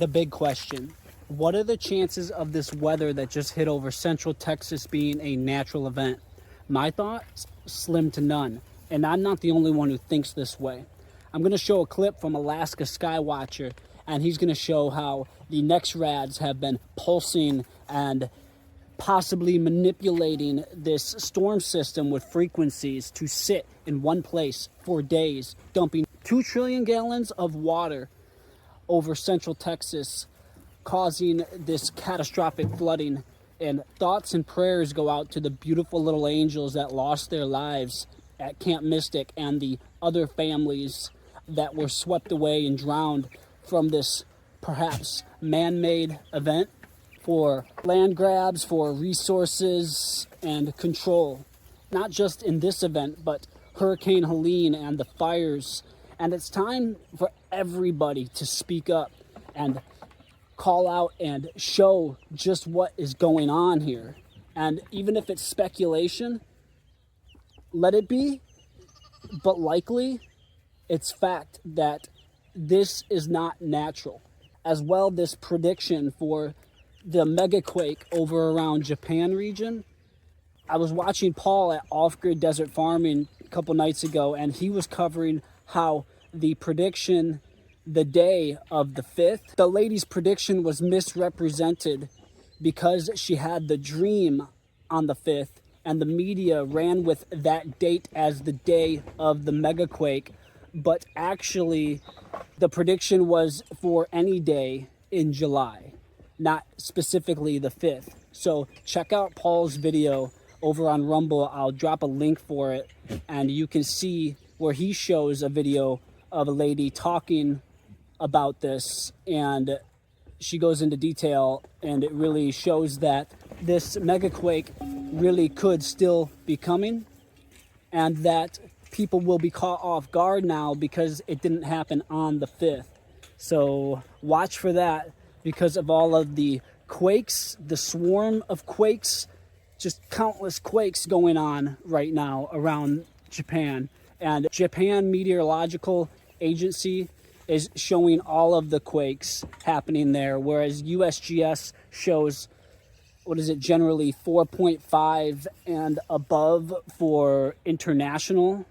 the big question. What are the chances of this weather that just hit over central Texas being a natural event? My thoughts, slim to none. And I'm not the only one who thinks this way. I'm going to show a clip from Alaska Skywatcher, and he's going to show how the NEXRADs have been pulsing and possibly manipulating this storm system with frequencies to sit in one place for days, dumping 2 trillion gallons of water over central Texas, causing this catastrophic flooding. And thoughts and prayers go out to the beautiful little angels that lost their lives at Camp Mystic and the other families that were swept away and drowned from this perhaps man-made event for land grabs, for resources and control, not just in this event, but Hurricane Helene and the fires. And it's time for everybody to speak up and call out and show just what is going on here. And even if it's speculation, let it be, but likely it's fact that this is not natural. As well, this prediction for the Megaquake over around Japan region. I was watching Paul at Off Grid Desert Farming a couple nights ago, and he was covering how the prediction the day of the 5th, the lady's prediction was misrepresented because she had the dream on the 5th, and the media ran with that date as the day of the Megaquake. But actually, the prediction was for any day in July, not specifically the 5th. So check out Paul's video over on Rumble. I'll drop a link for it, and you can see where he shows a video of a lady talking about this, and she goes into detail, and it really shows that this Megaquake really could still be coming, and that people will be caught off guard now because it didn't happen on the 5th. So watch for that, because of all of the quakes, the swarm of quakes, just countless quakes going on right now around Japan. And Japan Meteorological Agency is showing all of the quakes happening there, whereas USGS shows, what is it, generally 4.5 and above for international,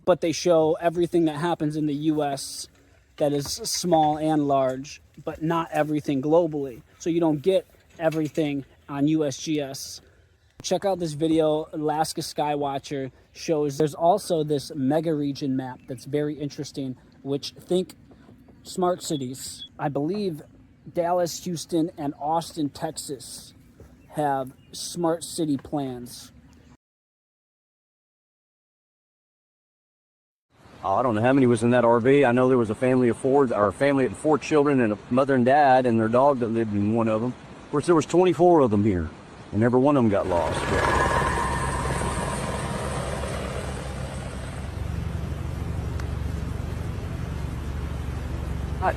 but they show everything that happens in the US that is small and large, but not everything globally. So you don't get everything on USGS. Check out this video. Alaska Skywatcher shows there's also this mega region map that's very interesting, which think smart cities. I believe Dallas, Houston, and Austin, Texas have smart city plans. I don't know how many was in that RV. I know there was a family of four, or a family of 4 children, and a mother and dad and their dog that lived in one of them. Of course, there was 24 of them here, and every one of them got lost.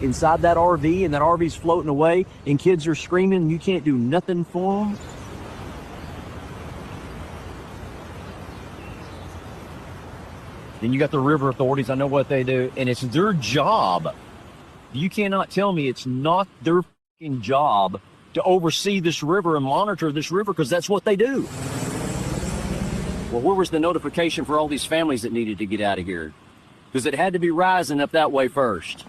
Inside that RV, and that RV's floating away, and kids are screaming, and you can't do nothing for them. Then you got the river authorities. I know what they do, and it's their job. You cannot tell me it's not their fucking job to oversee this river and monitor this river, because that's what they do. Well, where was the notification for all these families that needed to get out of here? Because it had to be rising up that way first.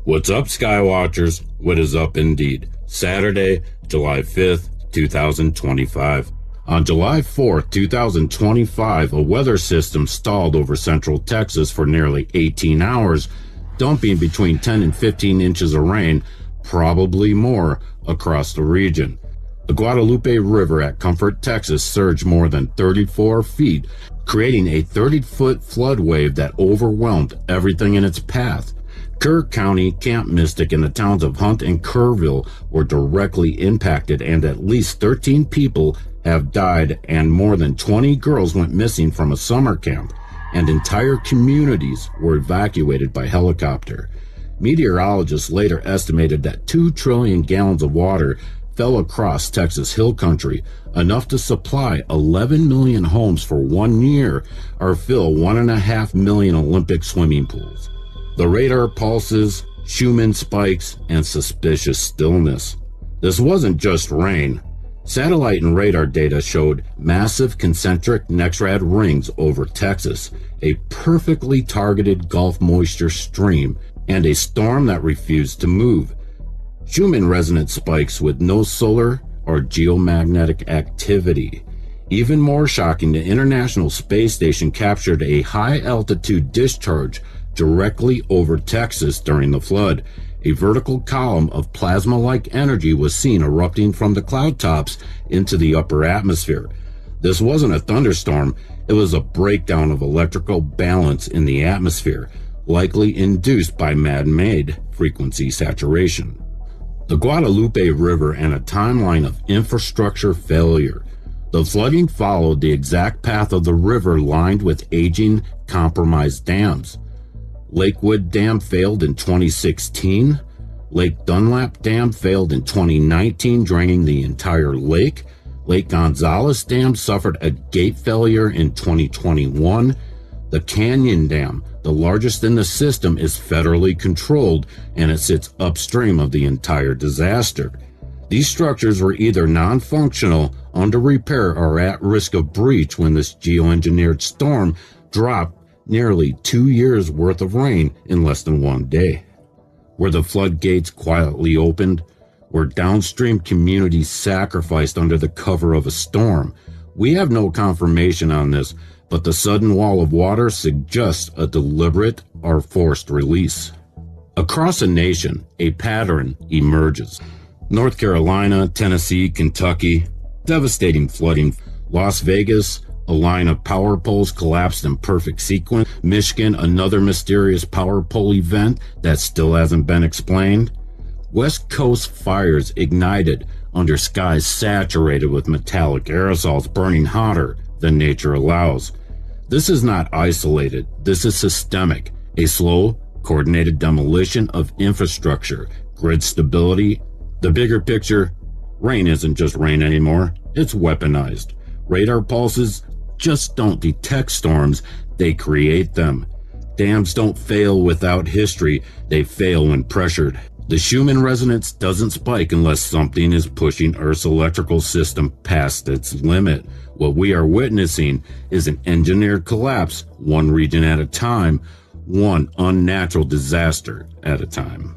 What's up, Skywatchers? What is up indeed? Saturday, July 5th, 2025. On July 4th, 2025, a weather system stalled over central Texas for nearly 18 hours, dumping between 10 and 15 inches of rain, probably more, across the region. The Guadalupe River at Comfort, Texas surged more than 34 feet, creating a 30-foot flood wave that overwhelmed everything in its path. Kerr County, Camp Mystic, and the towns of Hunt and Kerrville were directly impacted, and at least 13 people have died, and more than 20 girls went missing from a summer camp, and entire communities were evacuated by helicopter. Meteorologists later estimated that 2 trillion gallons of water fell across Texas hill country, enough to supply 11 million homes for 1 year or fill 1.5 million Olympic swimming pools. The radar pulses, Schumann spikes, and suspicious stillness. This wasn't just rain. Satellite and radar data showed massive concentric NEXRAD rings over Texas, a perfectly targeted Gulf moisture stream, and a storm that refused to move. Schumann resonant spikes with no solar or geomagnetic activity. Even more shocking, the International Space Station captured a high-altitude discharge directly over Texas during the flood. A vertical column of plasma-like energy was seen erupting from the cloud tops into the upper atmosphere. This wasn't a thunderstorm, it was a breakdown of electrical balance in the atmosphere, likely induced by man-made frequency saturation. The Guadalupe River and a timeline of infrastructure failure. The flooding followed the exact path of the river lined with aging, compromised dams. Lakewood Dam failed in 2016. Lake Dunlap Dam failed in 2019, draining the entire lake. Lake Gonzales Dam suffered a gate failure in 2021. The Canyon Dam, the largest in the system, is federally controlled, and it sits upstream of the entire disaster. These structures were either non-functional, under repair, or at risk of breach when this geoengineered storm dropped nearly 2 years' worth of rain in less than 1 day. Were the floodgates quietly opened? Were downstream communities sacrificed under the cover of a storm? We have no confirmation on this, but the sudden wall of water suggests a deliberate or forced release. Across a nation, a pattern emerges. North Carolina, Tennessee, Kentucky, devastating flooding. Las Vegas, a line of power poles collapsed in perfect sequence. Michigan, another mysterious power pole event that still hasn't been explained. West Coast fires ignited under skies saturated with metallic aerosols burning hotter than nature allows. This is not isolated. This is systemic. A slow, coordinated demolition of infrastructure, grid stability. The bigger picture, rain isn't just rain anymore. It's weaponized. Radar pulses just don't detect storms, they create them. Dams don't fail without history, they fail when pressured. The Schumann resonance doesn't spike unless something is pushing Earth's electrical system past its limit. What we are witnessing is an engineered collapse, one region at a time, one unnatural disaster at a time.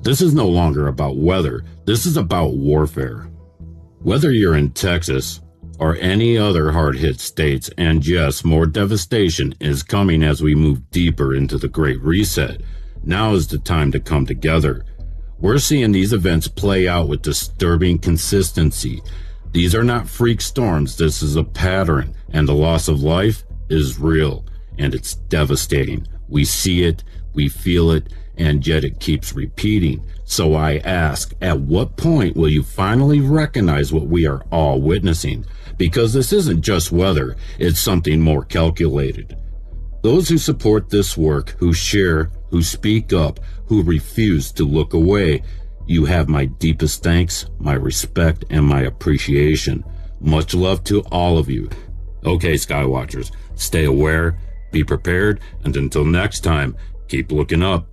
This is no longer about weather, this is about warfare. Whether you're in Texas or any other hard-hit states, and yes, more devastation is coming as we move deeper into the Great Reset. Now is the time to come together. We're seeing these events play out with disturbing consistency. These are not freak storms, this is a pattern, and the loss of life is real, and it's devastating. We see it, we feel it, and yet it keeps repeating. So I ask, at what point will you finally recognize what we are all witnessing? Because this isn't just weather, it's something more calculated. Those who support this work, who share, who speak up, who refuse to look away, you have my deepest thanks, my respect, and my appreciation. Much love to all of you. Okay, Skywatchers, stay aware, be prepared, and until next time, keep looking up.